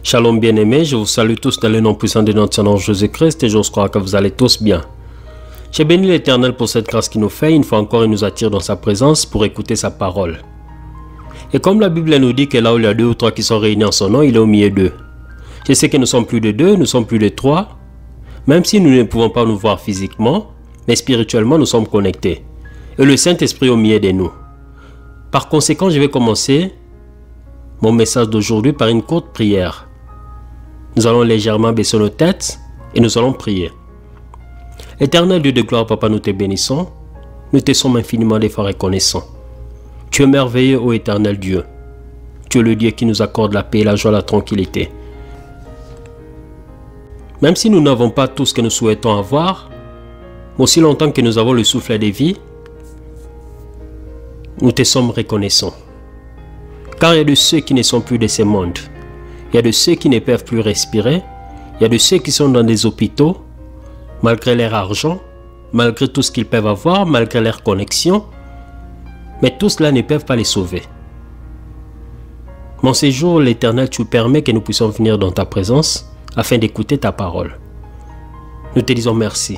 Shalom bien-aimés, je vous salue tous dans le nom puissant de notre Seigneur Jésus-Christ et j'ose croire que vous allez tous bien. J'ai béni l'Éternel pour cette grâce qu'il nous fait, une fois encore il nous attire dans sa présence pour écouter sa parole. Et comme la Bible nous dit que là où il y a 2 ou 3 qui sont réunis en son nom, il est au milieu d'eux. Je sais que nous sommes plus de 2, nous sommes plus de 3, même si nous ne pouvons pas nous voir physiquement, mais spirituellement nous sommes connectés. Et le Saint-Esprit est au milieu de nous. Par conséquent, je vais commencer mon message d'aujourd'hui par une courte prière. Nous allons légèrement baisser nos têtes et nous allons prier. Éternel Dieu de gloire, Papa, nous te bénissons. Nous te sommes infiniment des fois reconnaissants. Tu es merveilleux, ô éternel Dieu. Tu es le Dieu qui nous accorde la paix, la joie, la tranquillité. Même si nous n'avons pas tout ce que nous souhaitons avoir, mais aussi longtemps que nous avons le souffle de vie, nous te sommes reconnaissants. Car il y a de ceux qui ne sont plus de ce monde. Il y a de ceux qui ne peuvent plus respirer. Il y a de ceux qui sont dans des hôpitaux, malgré leur argent, malgré tout ce qu'ils peuvent avoir, malgré leur connexion. Mais tout cela ne peuvent pas les sauver. Mon séjour, l'Éternel, tu permets que nous puissions venir dans ta présence afin d'écouter ta parole. Nous te disons merci.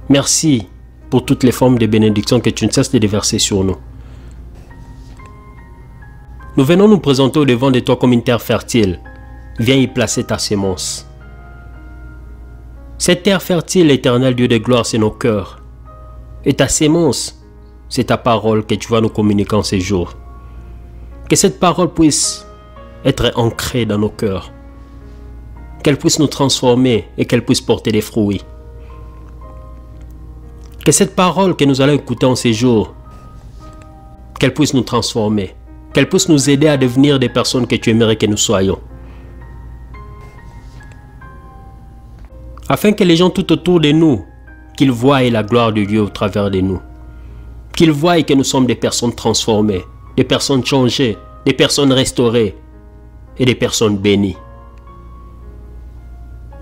Merci pour toutes les formes de bénédiction que tu ne cesses de déverser sur nous. Nous venons nous présenter au devant de toi comme une terre fertile. Viens y placer ta sémence. Cette terre fertile, l'Éternel Dieu de gloire, c'est nos cœurs. Et ta sémence, c'est ta parole que tu vas nous communiquer en ces jours. Que cette parole puisse être ancrée dans nos cœurs. Qu'elle puisse nous transformer et qu'elle puisse porter des fruits. Que cette parole que nous allons écouter en ces jours, qu'elle puisse nous transformer. Qu'elle puisse nous aider à devenir des personnes que tu aimerais que nous soyons. Afin que les gens tout autour de nous, qu'ils voient la gloire de Dieu au travers de nous. Qu'ils voient que nous sommes des personnes transformées, des personnes changées, des personnes restaurées et des personnes bénies.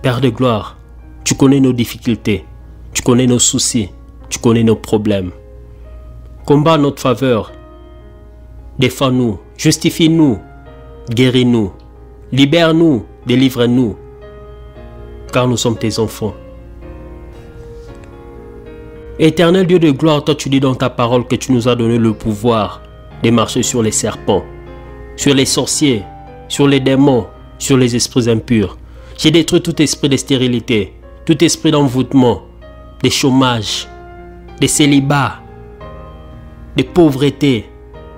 Père de gloire, tu connais nos difficultés, tu connais nos soucis, tu connais nos problèmes. Combat notre faveur. Défends-nous, justifie-nous, guéris-nous, libère-nous, délivre-nous, car nous sommes tes enfants. Éternel Dieu de gloire, toi tu dis dans ta parole que tu nous as donné le pouvoir de marcher sur les serpents, sur les sorciers, sur les démons, sur les esprits impurs. J'ai détruit tout esprit de stérilité, tout esprit d'envoûtement, de chômage, de célibat, de pauvreté,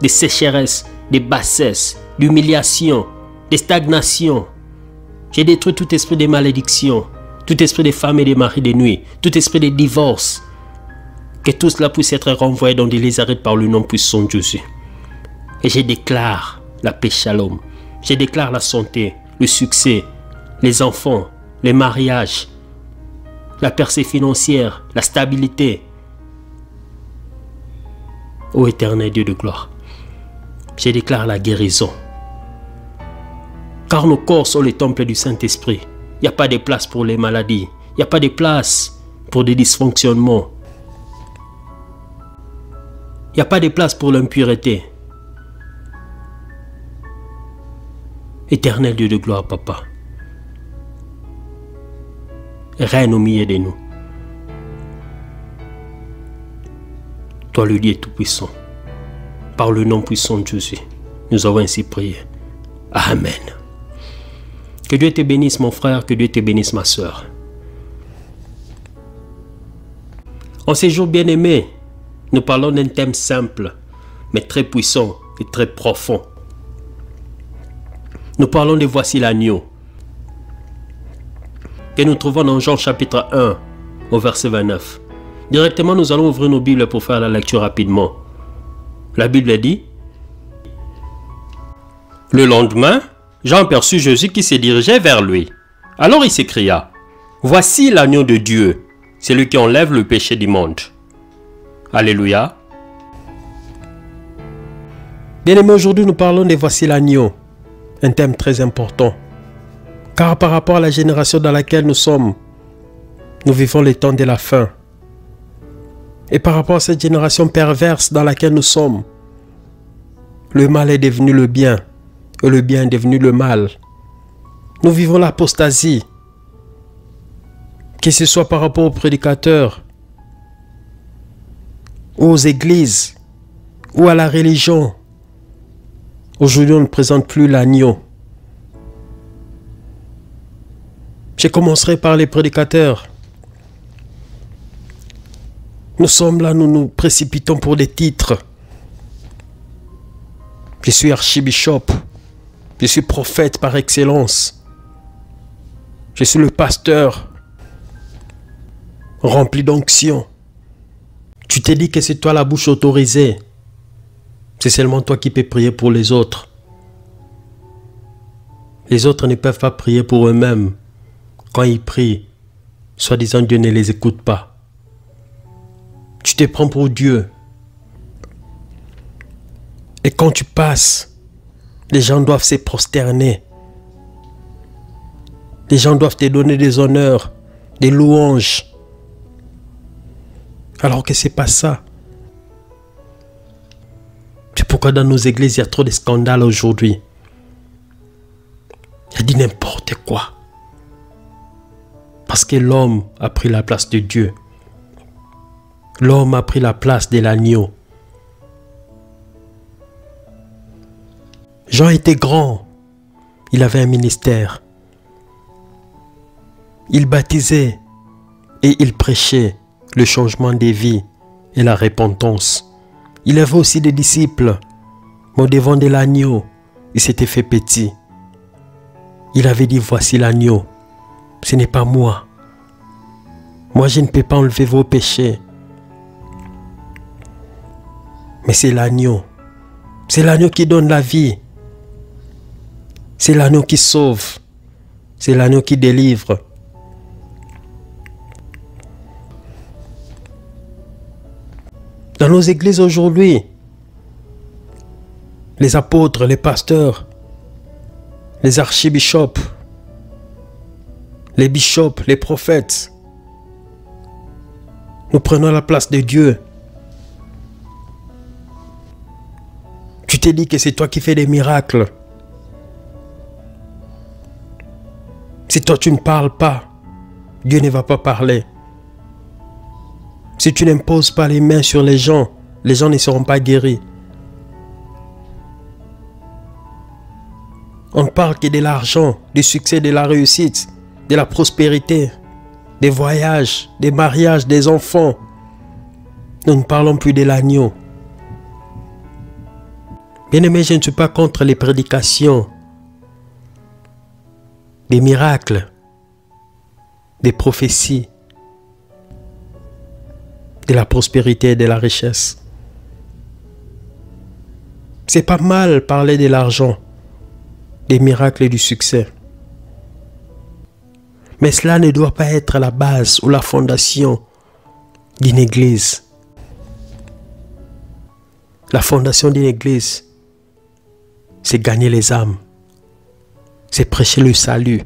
de sécheresse, de bassesse, d'humiliation, de stagnation. J'ai détruit tout esprit de malédiction, tout esprit de femmes et de maris de nuit, tout esprit de divorce. Que tout cela puisse être renvoyé dans des lézards par le nom puissant de Jésus. Et je déclare la paix shalom. Je déclare la santé, le succès, les enfants, les mariages, la percée financière, la stabilité. Ô éternel Dieu de gloire, je déclare la guérison. Car nos corps sont les temples du Saint-Esprit. Il n'y a pas de place pour les maladies. Il n'y a pas de place pour des dysfonctionnements. Il n'y a pas de place pour l'impureté. Éternel Dieu de gloire, Papa, règne au milieu de nous. Toi le Dieu Tout-Puissant. Par le nom puissant de Jésus, nous avons ainsi prié. Amen. Que Dieu te bénisse mon frère, que Dieu te bénisse ma soeur. En ces jours bien-aimés, nous parlons d'un thème simple, mais très puissant et très profond. Nous parlons de Voici l'agneau, que nous trouvons dans Jean chapitre 1, au verset 29. Directement, nous allons ouvrir nos Bibles pour faire la lecture rapidement. La Bible dit: Le lendemain, Jean aperçut Jésus qui se dirigeait vers lui. Alors il s'écria: Voici l'agneau de Dieu, celui qui enlève le péché du monde. Alléluia. Bien-aimés, aujourd'hui nous parlons de voici l'agneau, un thème très important. Car par rapport à la génération dans laquelle nous sommes, nous vivons les temps de la fin. Et par rapport à cette génération perverse dans laquelle nous sommes, le mal est devenu le bien et le bien est devenu le mal. Nous vivons l'apostasie, que ce soit par rapport aux prédicateurs, aux églises ou à la religion. Aujourd'hui, on ne présente plus l'agneau. Je commencerai par les prédicateurs. Nous sommes là, nous nous précipitons pour des titres. Je suis archibishop. Je suis prophète par excellence. Je suis le pasteur rempli d'onction. Tu t'es dit que c'est toi la bouche autorisée. C'est seulement toi qui peux prier pour les autres. Les autres ne peuvent pas prier pour eux-mêmes. Quand ils prient, soi-disant Dieu ne les écoute pas. Tu te prends pour Dieu. Et quand tu passes, les gens doivent se prosterner. Les gens doivent te donner des honneurs, des louanges. Alors que c'est pas ça. C'est pourquoi dans nos églises, il y a trop de scandales aujourd'hui. Il y a dit n'importe quoi. Parce que l'homme a pris la place de Dieu. L'homme a pris la place de l'agneau. Jean était grand. Il avait un ministère. Il baptisait et il prêchait le changement des vies et la repentance. Il avait aussi des disciples. Mais au devant de l'agneau, il s'était fait petit. Il avait dit, voici l'agneau. Ce n'est pas moi. Moi, je ne peux pas enlever vos péchés. Mais c'est l'agneau. C'est l'agneau qui donne la vie. C'est l'agneau qui sauve. C'est l'agneau qui délivre. Dans nos églises aujourd'hui, les apôtres, les pasteurs, les archibishops, les bishops, les prophètes, nous prenons la place de Dieu. Tu t'es dit que c'est toi qui fais des miracles. Si toi tu ne parles pas, Dieu ne va pas parler. Si tu n'imposes pas les mains sur les gens ne seront pas guéris. On ne parle que de l'argent, du succès, de la réussite, de la prospérité, des voyages, des mariages, des enfants. Nous ne parlons plus de l'agneau. Bien-aimé, je ne suis pas contre les prédications, des miracles, des prophéties, de la prospérité et de la richesse. C'est pas mal parler de l'argent, des miracles et du succès. Mais cela ne doit pas être la base ou la fondation d'une église. La fondation d'une église, c'est gagner les âmes. C'est prêcher le salut.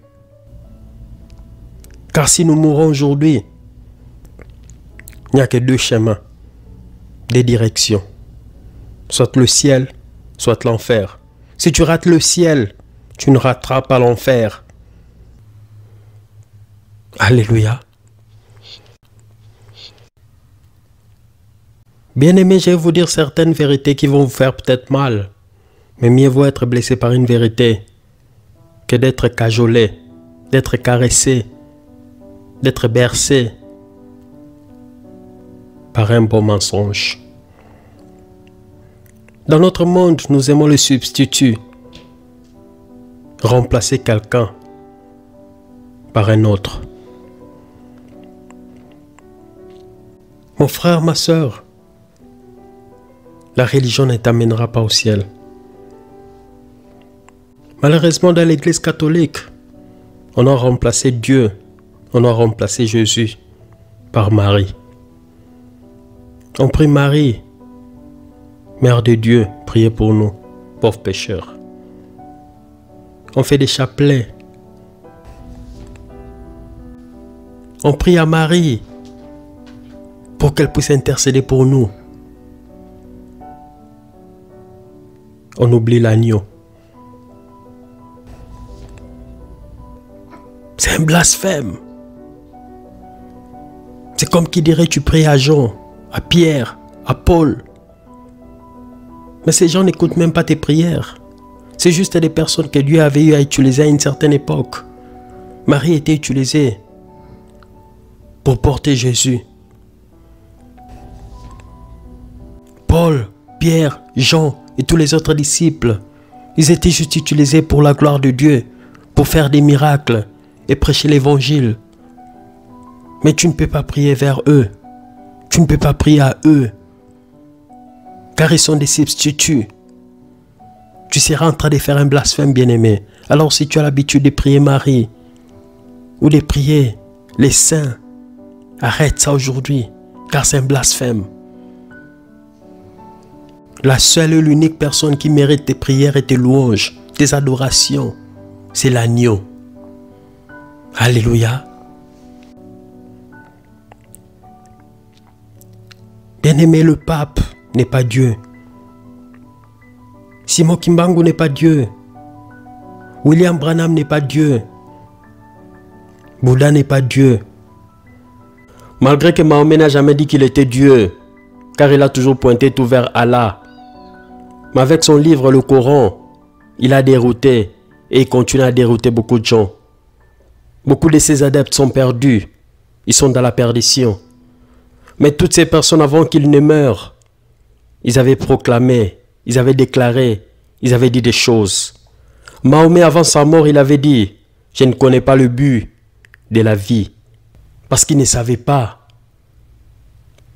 Car si nous mourons aujourd'hui, il n'y a que deux chemins, des directions. Soit le ciel, soit l'enfer. Si tu rates le ciel, tu ne rateras pas l'enfer. Alléluia. Bien-aimés, je vais vous dire certaines vérités qui vont vous faire peut-être mal. Mais mieux vaut être blessé par une vérité que d'être cajolé, d'être caressé, d'être bercé par un bon mensonge. Dans notre monde, nous aimons le substitut. Remplacer quelqu'un par un autre. Mon frère, ma soeur, la religion ne t'amènera pas au ciel. Malheureusement, dans l'église catholique, on a remplacé Dieu on a remplacé Jésus par Marie. On prie Marie, Mère de Dieu, priez pour nous, pauvres pécheurs. On fait des chapelets. On prie à Marie pour qu'elle puisse intercéder pour nous. On oublie l'agneau. C'est un blasphème. C'est comme qui dirait tu pries à Jean, à Pierre, à Paul. Mais ces gens n'écoutent même pas tes prières. C'est juste des personnes que Dieu avait eu à utiliser à une certaine époque. Marie était utilisée pour porter Jésus. Paul, Pierre, Jean et tous les autres disciples, ils étaient juste utilisés pour la gloire de Dieu, pour faire des miracles et prêcher l'évangile. Mais tu ne peux pas prier vers eux. Tu ne peux pas prier à eux. Car ils sont des substituts. Tu seras en train de faire un blasphème, bien-aimé. Alors si tu as l'habitude de prier Marie, ou de prier les saints, arrête ça aujourd'hui, car c'est un blasphème. La seule et l'unique personne qui mérite tes prières et tes louanges, tes adorations, c'est l'agneau. Alléluia. Bien-aimé, le pape n'est pas Dieu. Simon Kimbangu n'est pas Dieu. William Branham n'est pas Dieu. Bouddha n'est pas Dieu. Malgré que Mahomet n'a jamais dit qu'il était Dieu, car il a toujours pointé tout vers Allah. Mais avec son livre, le Coran, il a dérouté et il continue à dérouter beaucoup de gens. Beaucoup de ses adeptes sont perdus. Ils sont dans la perdition. Mais toutes ces personnes, avant qu'ils ne meurent, ils avaient proclamé, ils avaient déclaré, ils avaient dit des choses. Mahomet, avant sa mort, il avait dit, « Je ne connais pas le but de la vie. » Parce qu'il ne savait pas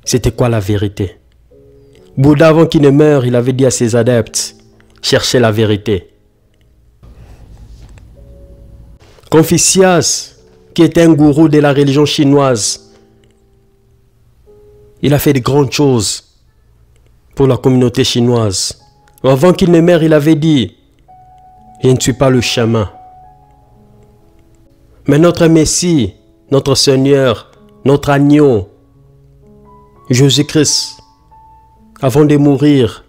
c'était quoi la vérité. Bouddha, avant qu'il ne meure, il avait dit à ses adeptes, « Cherchez la vérité. » Confucius, qui était un gourou de la religion chinoise, il a fait de grandes choses pour la communauté chinoise. Avant qu'il ne meure, il avait dit, « Je ne suis pas le chemin. » Mais notre Messie, notre Seigneur, notre agneau, Jésus-Christ, avant de mourir,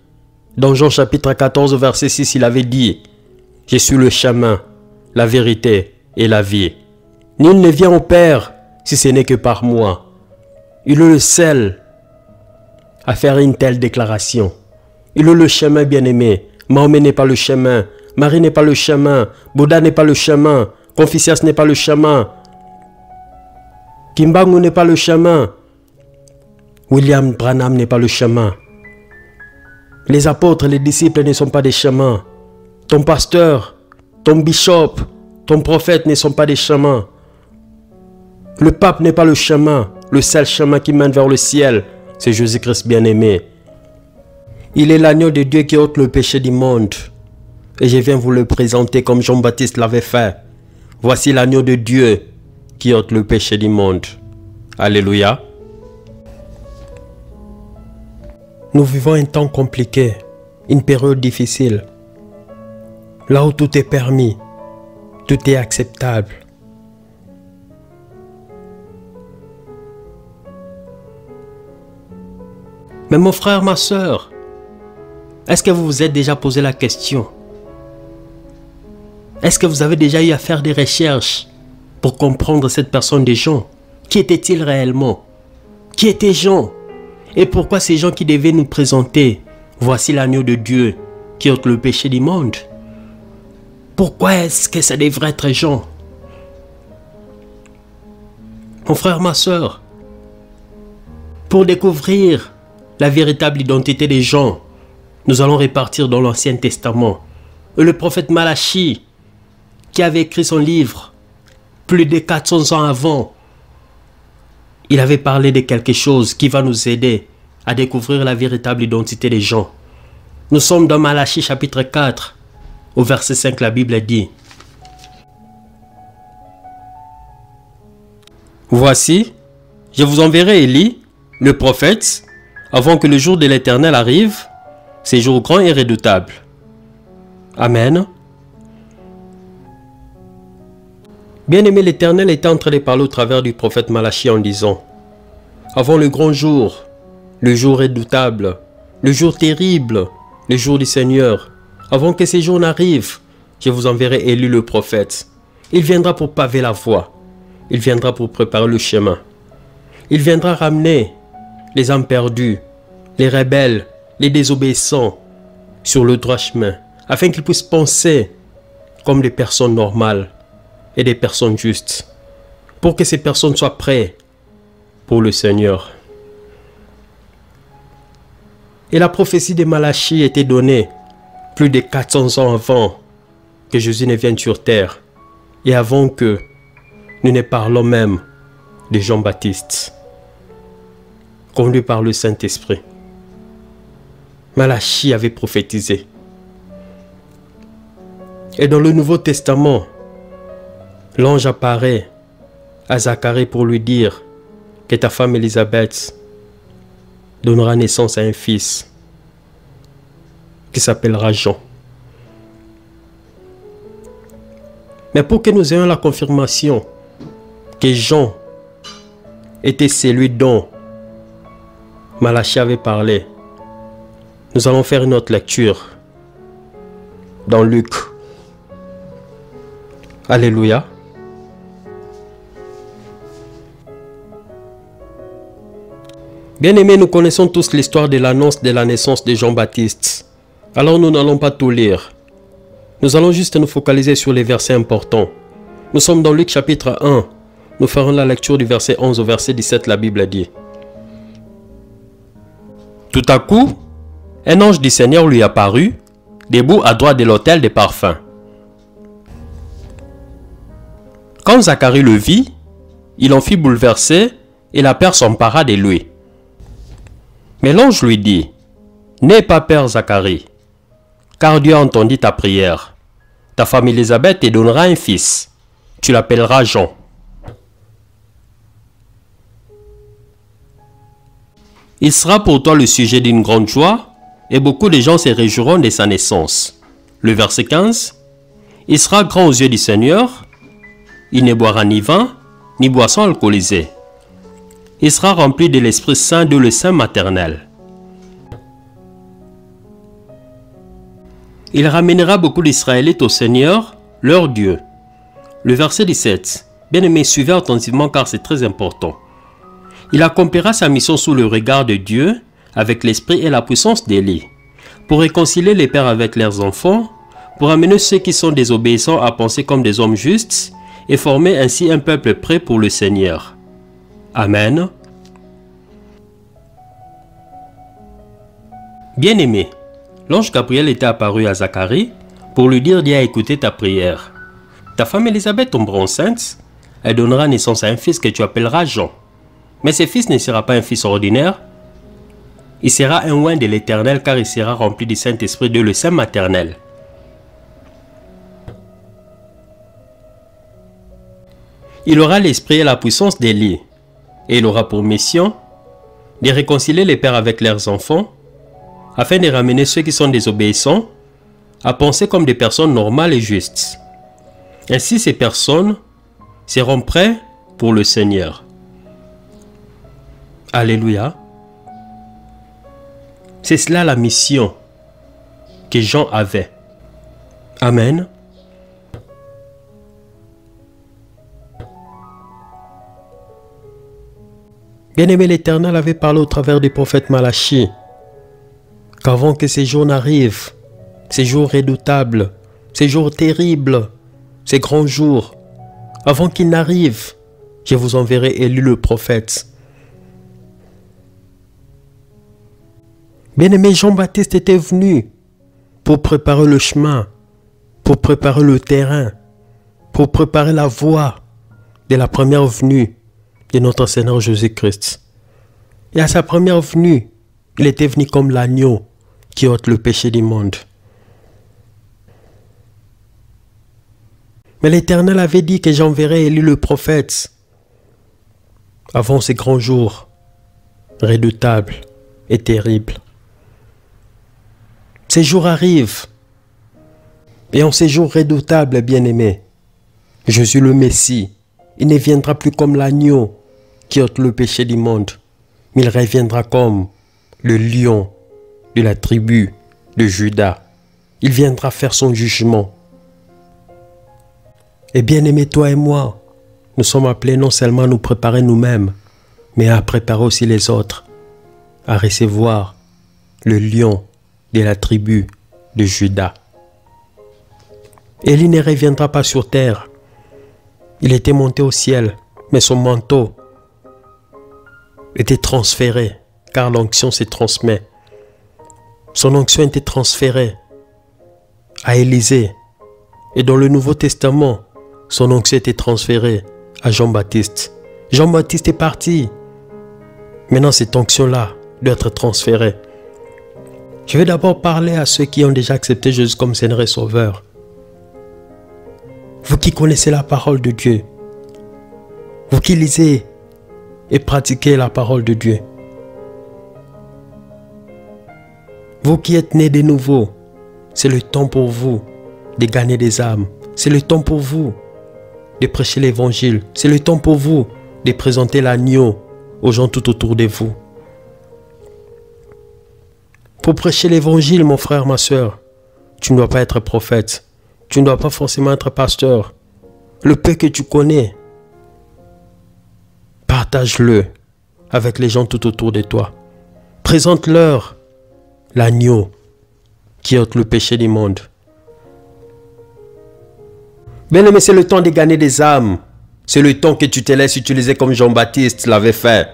dans Jean chapitre 14, verset 6, il avait dit, « Je suis le chemin, la vérité et la vie. Nul ne vient au Père si ce n'est que par moi. » Il est le seul à faire une telle déclaration. Il est le chemin, bien-aimé. Mahomet n'est pas le chemin. Marie n'est pas le chemin. Bouddha n'est pas le chemin. Confucius n'est pas le chemin. Kimbangu n'est pas le chemin. William Branham n'est pas le chemin. Les apôtres, les disciples ne sont pas des chemins. Ton pasteur, ton bishop, ton prophète ne sont pas des chemins. Le pape n'est pas le chemin. Le seul chemin qui mène vers le ciel, c'est Jésus-Christ bien-aimé. Il est l'agneau de Dieu qui ôte le péché du monde. Et je viens vous le présenter comme Jean-Baptiste l'avait fait. Voici l'agneau de Dieu qui ôte le péché du monde. Alléluia. Nous vivons un temps compliqué, une période difficile. Là où tout est permis, tout est acceptable. Mais mon frère, ma soeur, est-ce que vous vous êtes déjà posé la question? Est-ce que vous avez déjà eu à faire des recherches pour comprendre cette personne des gens? Qui était-il réellement? Qui étaient Jean? Et pourquoi ces gens qui devaient nous présenter, voici l'agneau de Dieu qui ôte le péché du monde? Pourquoi est-ce que ça devrait être Jean? Mon frère, ma soeur, pour découvrir la véritable identité des gens, nous allons repartir dans l'Ancien Testament. Et le prophète Malachi, qui avait écrit son livre plus de 400 ans avant, il avait parlé de quelque chose qui va nous aider à découvrir la véritable identité des gens. Nous sommes dans Malachi chapitre 4, au verset 5, la Bible dit, Voici, je vous enverrai Élie, le prophète, avant que le jour de l'Éternel arrive, ces jours grands et redoutables. Amen. Bien-aimé, l'Éternel était en train de parler au travers du prophète Malachie en disant: avant le grand jour, le jour redoutable, le jour terrible, le jour du Seigneur, avant que ces jours n'arrivent, je vous enverrai Élie le prophète. Il viendra pour paver la voie. Il viendra pour préparer le chemin. Il viendra ramener les âmes perdues, les rebelles, les désobéissants sur le droit chemin, afin qu'ils puissent penser comme des personnes normales et des personnes justes, pour que ces personnes soient prêtes pour le Seigneur. Et la prophétie de Malachie était donnée plus de 400 ans avant que Jésus ne vienne sur terre et avant que nous ne parlons même de Jean-Baptiste, conduit par le Saint-Esprit. Malachie avait prophétisé. Et dans le Nouveau Testament, l'ange apparaît à Zacharie pour lui dire que ta femme Élisabeth donnera naissance à un fils qui s'appellera Jean. Mais pour que nous ayons la confirmation que Jean était celui dont Malachie avait parlé, nous allons faire une autre lecture dans Luc. Alléluia. Bien-aimés, nous connaissons tous l'histoire de l'annonce de la naissance de Jean-Baptiste. Alors nous n'allons pas tout lire. Nous allons juste nous focaliser sur les versets importants. Nous sommes dans Luc chapitre 1. Nous ferons la lecture du verset 11 au verset 17, la Bible dit: tout à coup, un ange du Seigneur lui apparut, debout à droite de l'autel des parfums. Quand Zacharie le vit, il en fut bouleversé et la peur s'empara de lui. Mais l'ange lui dit: n'aie pas peur, Zacharie, car Dieu a entendu ta prière. Ta femme Élisabeth te donnera un fils. Tu l'appelleras Jean. Il sera pour toi le sujet d'une grande joie, et beaucoup de gens se réjouiront de sa naissance. Le verset 15. Il sera grand aux yeux du Seigneur. Il ne boira ni vin, ni boisson alcoolisée. Il sera rempli de l'Esprit Saint de le sein maternel. Il ramènera beaucoup d'Israélites au Seigneur, leur Dieu. Le verset 17. Bien-aimés, suivez attentivement car c'est très important. Il accomplira sa mission sous le regard de Dieu, avec l'esprit et la puissance d'Élie, pour réconcilier les pères avec leurs enfants, pour amener ceux qui sont désobéissants à penser comme des hommes justes, et former ainsi un peuple prêt pour le Seigneur. Amen. Bien-aimé, l'ange Gabriel était apparu à Zacharie pour lui dire d'y écouter ta prière. Ta femme Élisabeth tombera enceinte, elle donnera naissance à un fils que tu appelleras Jean. Mais ce fils ne sera pas un fils ordinaire, il sera un oint de l'Éternel car il sera rempli du Saint-Esprit de le sein maternel. Il aura l'esprit et la puissance d'Élie, et il aura pour mission de réconcilier les pères avec leurs enfants, afin de ramener ceux qui sont désobéissants à penser comme des personnes normales et justes. Ainsi ces personnes seront prêtes pour le Seigneur. Alléluia. C'est cela la mission que Jean avait. Amen. Bien-aimé, l'Éternel avait parlé au travers du prophète Malachie qu'avant que ces jours n'arrivent, ces jours redoutables, ces jours terribles, ces grands jours, avant qu'ils n'arrivent, je vous enverrai Élie le prophète. Bien-aimé, Jean-Baptiste était venu pour préparer le chemin, pour préparer le terrain, pour préparer la voie de la première venue de notre Seigneur Jésus-Christ. Et à sa première venue, il était venu comme l'agneau qui ôte le péché du monde. Mais l'Éternel avait dit que j'enverrais Élie le prophète avant ces grands jours redoutables et terribles. Ces jours arrivent, et en ces jours redoutables, bien-aimés, Jésus le Messie, il ne viendra plus comme l'agneau qui ôte le péché du monde, mais il reviendra comme le lion de la tribu de Juda. Il viendra faire son jugement. Et bien-aimés, toi et moi, nous sommes appelés non seulement à nous préparer nous-mêmes, mais à préparer aussi les autres, à recevoir le lion de la tribu de Juda. Élie ne reviendra pas sur terre. Il était monté au ciel, mais son manteau était transféré, car l'onction se transmet. Son onction était transférée à Élisée. Et dans le Nouveau Testament, son onction était transférée à Jean-Baptiste. Jean-Baptiste est parti. Maintenant, cette onction-là doit être transférée. Je vais d'abord parler à ceux qui ont déjà accepté Jésus comme Seigneur et Sauveur. Vous qui connaissez la parole de Dieu, vous qui lisez et pratiquez la parole de Dieu, vous qui êtes nés de nouveau, c'est le temps pour vous de gagner des âmes. C'est le temps pour vous de prêcher l'évangile. C'est le temps pour vous de présenter l'agneau aux gens tout autour de vous. Pour prêcher l'évangile, mon frère, ma soeur, tu ne dois pas être prophète. Tu ne dois pas forcément être pasteur. Le peu que tu connais, partage-le avec les gens tout autour de toi. Présente-leur l'agneau qui ôte le péché du monde. Bien aimé, c'est le temps de gagner des âmes. C'est le temps que tu te laisses utiliser comme Jean-Baptiste l'avait fait.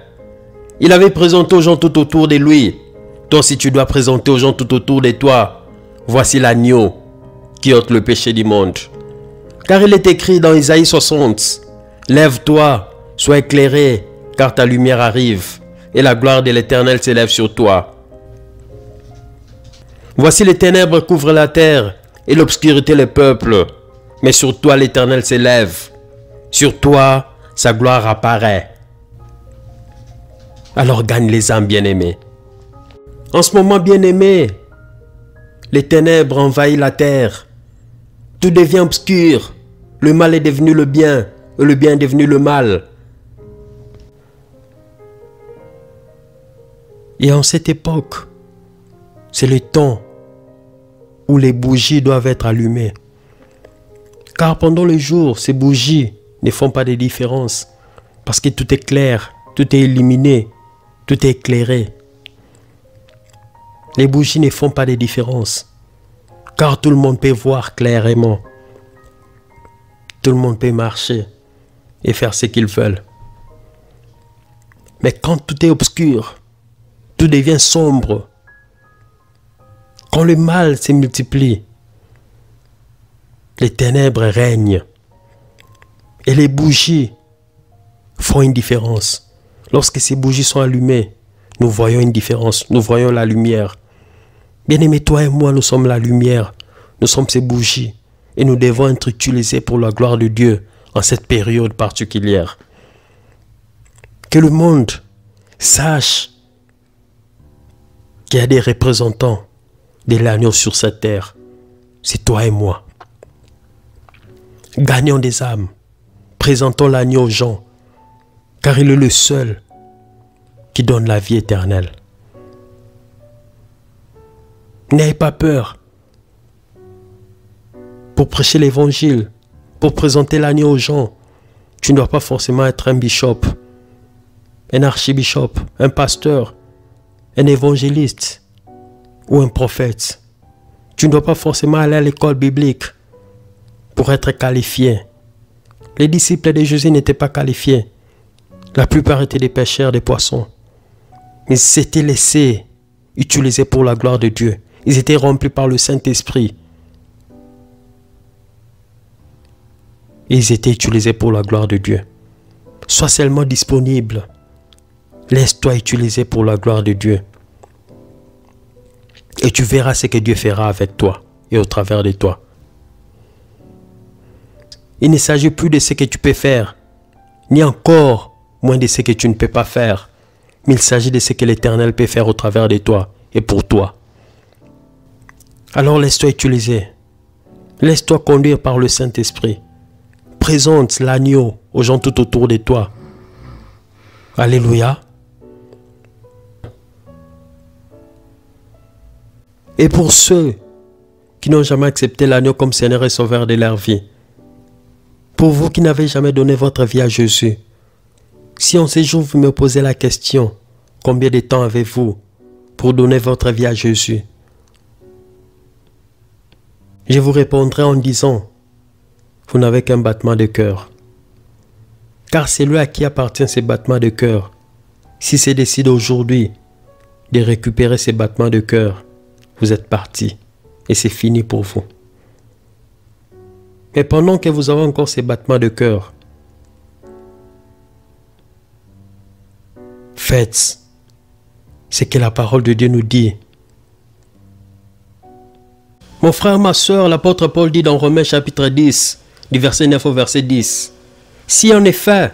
Il avait présenté aux gens tout autour de lui. Toi aussi tu dois présenter aux gens tout autour de toi. Voici l'agneau qui ôte le péché du monde. Car il est écrit dans Isaïe 60, « Lève-toi, sois éclairé, car ta lumière arrive, et la gloire de l'Éternel s'élève sur toi. » Voici les ténèbres couvrent la terre, et l'obscurité le peuple. Mais sur toi l'Éternel s'élève. Sur toi, sa gloire apparaît. Alors gagne les âmes bien-aimées. En ce moment, bien-aimés, les ténèbres envahissent la terre. Tout devient obscur. Le mal est devenu le bien, et le bien est devenu le mal. Et en cette époque, c'est le temps où les bougies doivent être allumées. Car pendant le jour, ces bougies ne font pas de différence. Parce que tout est clair, tout est illuminé, tout est éclairé. Les bougies ne font pas de différence. Car tout le monde peut voir clairement. Tout le monde peut marcher et faire ce qu'ils veulent. Mais quand tout est obscur, tout devient sombre. Quand le mal se multiplie, les ténèbres règnent. Et les bougies font une différence. Lorsque ces bougies sont allumées, nous voyons une différence. Nous voyons la lumière. Bien-aimés, toi et moi, nous sommes la lumière. Nous sommes ces bougies. Et nous devons être utilisés pour la gloire de Dieu en cette période particulière. Que le monde sache qu'il y a des représentants de l'agneau sur cette terre. C'est toi et moi. Gagnons des âmes. Présentons l'agneau aux gens. Car il est le seul qui donne la vie éternelle. N'ayez pas peur. Pour prêcher l'évangile, pour présenter l'agneau aux gens, tu ne dois pas forcément être un bishop, un archibishop, un pasteur, un évangéliste ou un prophète. Tu ne dois pas forcément aller à l'école biblique pour être qualifié. Les disciples de Jésus n'étaient pas qualifiés. La plupart étaient des pêcheurs, des poissons. Ils s'étaient laissés utiliser pour la gloire de Dieu. Ils étaient remplis par le Saint-Esprit. Et ils étaient utilisés pour la gloire de Dieu. Sois seulement disponible. Laisse-toi utiliser pour la gloire de Dieu. Et tu verras ce que Dieu fera avec toi et au travers de toi. Il ne s'agit plus de ce que tu peux faire, ni encore moins de ce que tu ne peux pas faire, mais il s'agit de ce que l'Éternel peut faire au travers de toi et pour toi. Alors laisse-toi utiliser. Laisse-toi conduire par le Saint-Esprit. Présente l'agneau aux gens tout autour de toi. Alléluia. Et pour ceux qui n'ont jamais accepté l'agneau comme Seigneur et Sauveur de leur vie, pour vous qui n'avez jamais donné votre vie à Jésus, si en ces jours vous me posez la question, combien de temps avez-vous pour donner votre vie à Jésus? Je vous répondrai en disant, vous n'avez qu'un battement de cœur. Car c'est lui à qui appartient ces battements de cœur. Si c'est décidé aujourd'hui de récupérer ces battements de cœur, vous êtes parti et c'est fini pour vous. Mais pendant que vous avez encore ces battements de cœur, faites ce que la parole de Dieu nous dit. Mon frère, ma soeur, l'apôtre Paul dit dans Romains chapitre 10, du verset 9 au verset 10. Si en effet,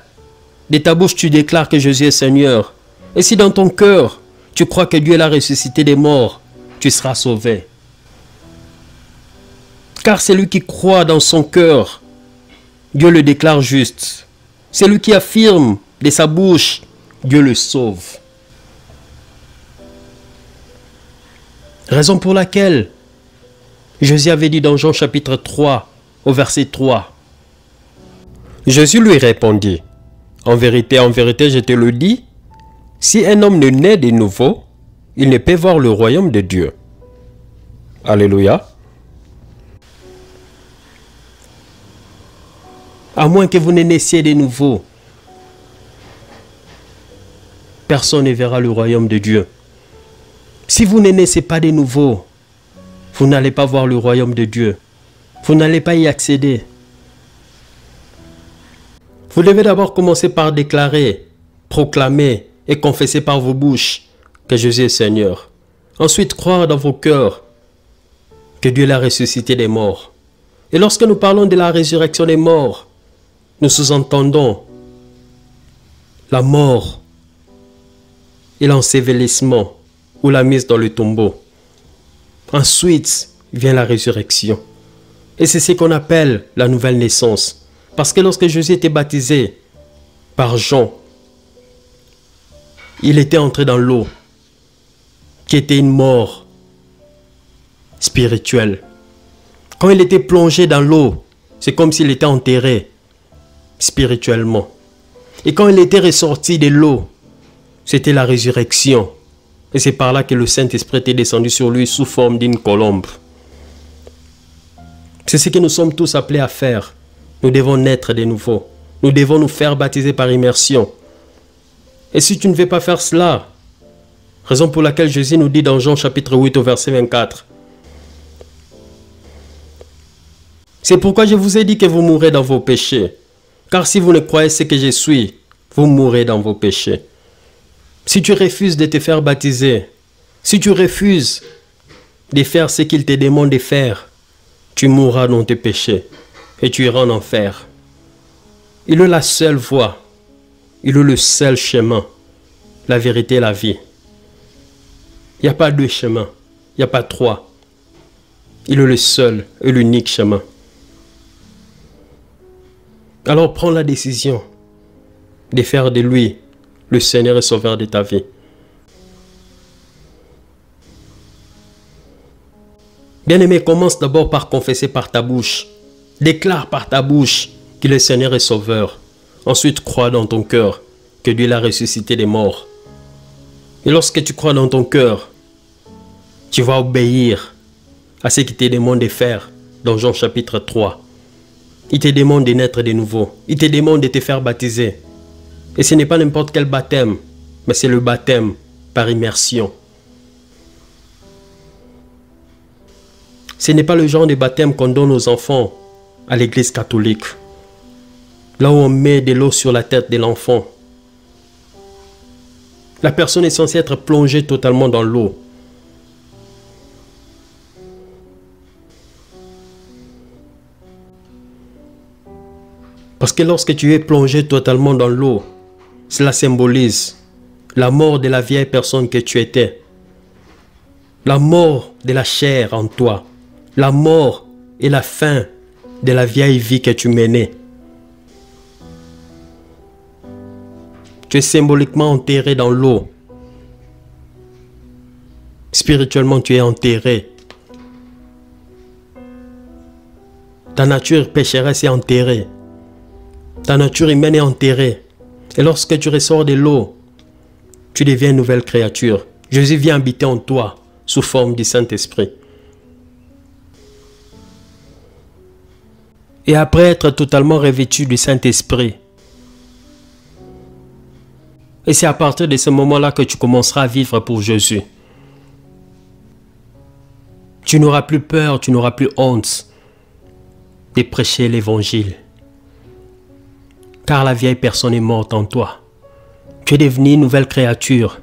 de ta bouche tu déclares que Jésus est Seigneur, et si dans ton cœur tu crois que Dieu l'a ressuscité des morts, tu seras sauvé. Car celui qui croit dans son cœur, Dieu le déclare juste. Celui qui affirme de sa bouche, Dieu le sauve. Raison pour laquelle Jésus avait dit dans Jean chapitre 3, au verset 3. Jésus lui répondit, en vérité, je te le dis, si un homme ne naît de nouveau, il ne peut voir le royaume de Dieu. Alléluia. À moins que vous ne naissiez de nouveau, personne ne verra le royaume de Dieu. Si vous ne naissez pas de nouveau, vous n'allez pas voir le royaume de Dieu. Vous n'allez pas y accéder. Vous devez d'abord commencer par déclarer, proclamer et confesser par vos bouches que Jésus est Seigneur. Ensuite, croire dans vos cœurs que Dieu l'a ressuscité des morts. Et lorsque nous parlons de la résurrection des morts, nous sous-entendons la mort et l'ensevelissement ou la mise dans le tombeau. Ensuite vient la résurrection. Et c'est ce qu'on appelle la nouvelle naissance. Parce que lorsque Jésus était baptisé par Jean, il était entré dans l'eau, qui était une mort spirituelle. Quand il était plongé dans l'eau, c'est comme s'il était enterré spirituellement. Et quand il était ressorti de l'eau, c'était la résurrection. Et c'est par là que le Saint-Esprit était descendu sur lui sous forme d'une colombe. C'est ce que nous sommes tous appelés à faire. Nous devons naître de nouveau. Nous devons nous faire baptiser par immersion. Et si tu ne veux pas faire cela, raison pour laquelle Jésus nous dit dans Jean chapitre 8 au verset 24. C'est pourquoi je vous ai dit que vous mourrez dans vos péchés. Car si vous ne croyez ce que je suis, vous mourrez dans vos péchés. Si tu refuses de te faire baptiser, si tu refuses de faire ce qu'il te demande de faire, tu mourras dans tes péchés et tu iras en enfer. Il est la seule voie, il est le seul chemin, la vérité et la vie. Il n'y a pas deux chemins, il n'y a pas trois. Il est le seul et l'unique chemin. Alors prends la décision de faire de lui le Seigneur et Sauveur de ta vie. Bien-aimé, commence d'abord par confesser par ta bouche. Déclare par ta bouche qu'il est Seigneur et Sauveur. Ensuite, crois dans ton cœur que Dieu l'a ressuscité des morts. Et lorsque tu crois dans ton cœur, tu vas obéir à ce qu'il te demande de faire dans Jean chapitre 3. Il te demande de naître de nouveau. Il te demande de te faire baptiser. Et ce n'est pas n'importe quel baptême, mais c'est le baptême par immersion. Ce n'est pas le genre de baptême qu'on donne aux enfants à l'église catholique. Là où on met de l'eau sur la tête de l'enfant. La personne est censée être plongée totalement dans l'eau. Parce que lorsque tu es plongé totalement dans l'eau, Cela symbolise la mort de la vieille personne que tu étais. La mort de la chair en toi. La mort et la fin de la vieille vie que tu menais. Tu es symboliquement enterré dans l'eau. Spirituellement, tu es enterré. Ta nature pécheresse est enterrée. Ta nature humaine est enterrée. Et lorsque tu ressors de l'eau, tu deviens une nouvelle créature. Jésus vient habiter en toi sous forme du Saint-Esprit. Et après être totalement revêtu du Saint-Esprit, et c'est à partir de ce moment-là que tu commenceras à vivre pour Jésus. Tu n'auras plus peur, tu n'auras plus honte de prêcher l'évangile. Car la vieille personne est morte en toi. Tu es devenu une nouvelle créature.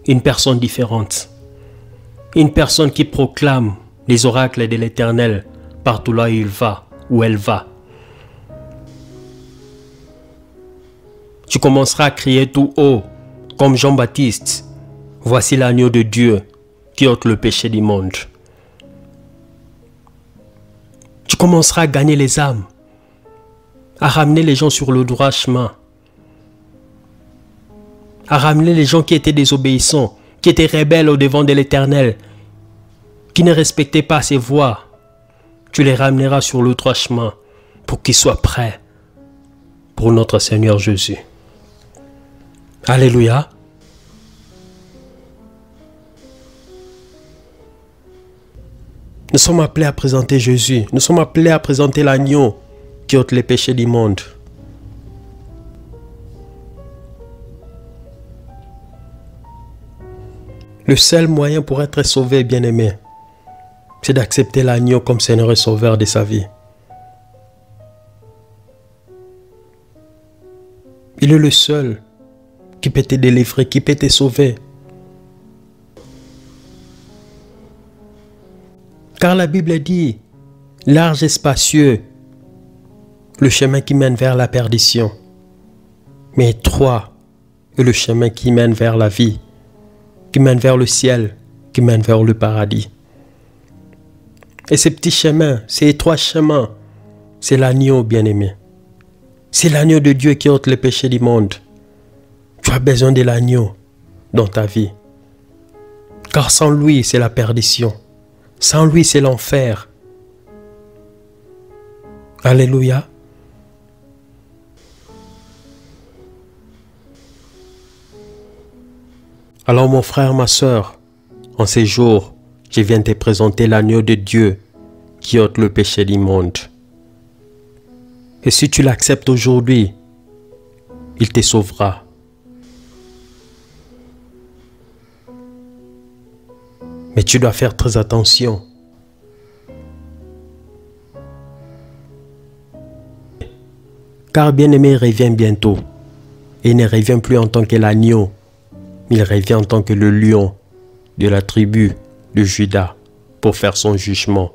Une personne différente. Une personne qui proclame les oracles de l'Éternel partout là où il va, où elle va. Tu commenceras à crier tout haut, comme Jean-Baptiste. Voici l'agneau de Dieu qui ôte le péché du monde. Tu commenceras à gagner les âmes, à ramener les gens sur le droit chemin, à ramener les gens qui étaient désobéissants, qui étaient rebelles au devant de l'Éternel, qui ne respectaient pas ses voies. Tu les ramèneras sur le droit chemin pour qu'ils soient prêts pour notre Seigneur Jésus. Alléluia. Nous sommes appelés à présenter Jésus. Nous sommes appelés à présenter l'agneau qui ôte les péchés du monde. Le seul moyen pour être sauvé, bien-aimé, c'est d'accepter l'agneau comme Seigneur et Sauveur de sa vie. Il est le seul qui peut te délivrer, qui peut te sauver. Car la Bible dit, large et spacieux, le chemin qui mène vers la perdition, mais étroit est le chemin qui mène vers la vie, qui mène vers le ciel, qui mène vers le paradis. Et ces petits chemins, ces étroits chemins, c'est l'agneau bien-aimé. C'est l'agneau de Dieu qui ôte les péchés du monde. Tu as besoin de l'agneau dans ta vie. Car sans lui, c'est la perdition. Sans lui, c'est l'enfer. Alléluia. Alors mon frère, ma soeur, en ces jours, je viens te présenter l'agneau de Dieu qui ôte le péché du monde. Et si tu l'acceptes aujourd'hui, il te sauvera. Mais tu dois faire très attention. Car bien-aimé revient bientôt. Et il ne revient plus en tant que l'agneau. Il revient en tant que le lion de la tribu de Juda pour faire son jugement.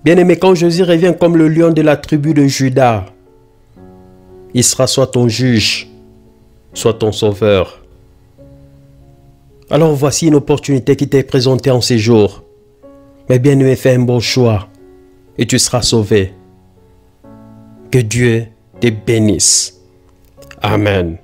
Bien-aimé, quand Jésus revient comme le lion de la tribu de Juda, il sera soit ton juge, soit ton sauveur. Alors voici une opportunité qui t'est présentée en ces jours. Mais bien-aimé, fais un bon choix et tu seras sauvé. Que Dieu te bénisse. Amen.